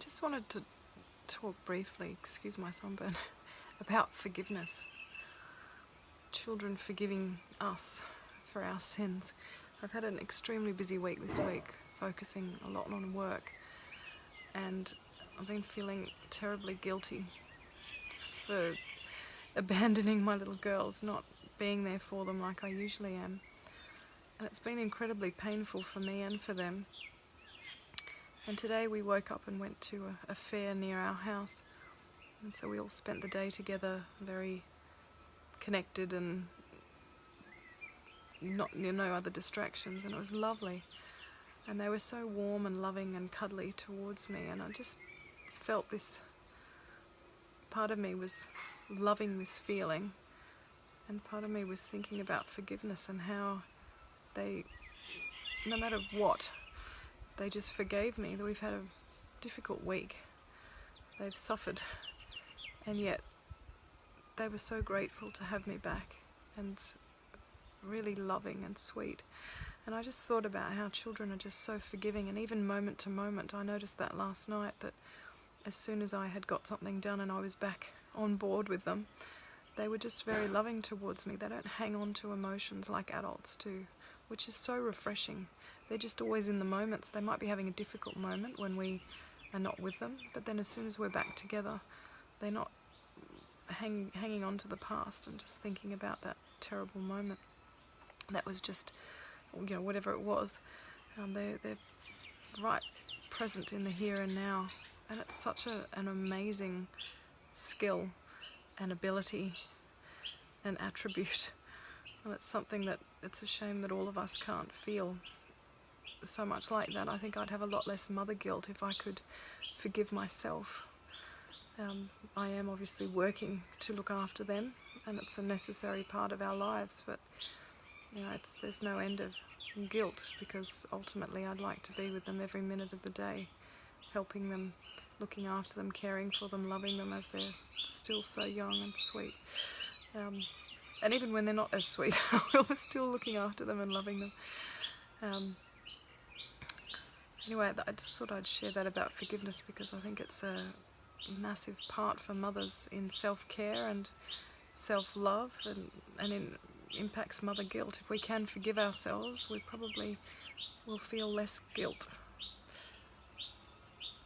just wanted to talk briefly, excuse my sunburn, about forgiveness. Children forgiving us for our sins. I've had an extremely busy week this week, focusing a lot on work, and I've been feeling terribly guilty for abandoning my little girls, not being there for them like I usually am. And it's been incredibly painful for me and for them. And today we woke up and went to a fair near our house, and so we all spent the day together, very connected and no other distractions, and it was lovely. And they were so warm and loving and cuddly towards me, and I just felt this part of me was loving this feeling, and part of me was thinking about forgiveness and how they, no matter what, they just forgave me. That we've had a difficult week, they've suffered, and yet they were so grateful to have me back and really loving and sweet. And I just thought about how children are just so forgiving, and even moment to moment. I noticed that last night, that as soon as I had got something done and I was back on board with them, they were just very loving towards me. They don't hang on to emotions like adults do, which is so refreshing. They're just always in the moment. So they might be having a difficult moment when we are not with them, but then as soon as we're back together, they're not hanging on to the past and just thinking about that terrible moment. That was just, whatever it was. They're right present in the here and now, and it's such an amazing skill and ability and attribute, and it's something that it's a shame that all of us can't feel so much like that. I think I'd have a lot less mother guilt if I could forgive myself. I am obviously working to look after them, and it's a necessary part of our lives, but there's no end of guilt, because ultimately I'd like to be with them every minute of the day, helping them, looking after them, caring for them, loving them as they're still so young and sweet. And even when they're not as sweet, we're still looking after them and loving them. Anyway, I just thought I'd share that about forgiveness, because I think it's a massive part for mothers in self-care and self-love, and impacts mother guilt. If we can forgive ourselves, we probably will feel less guilt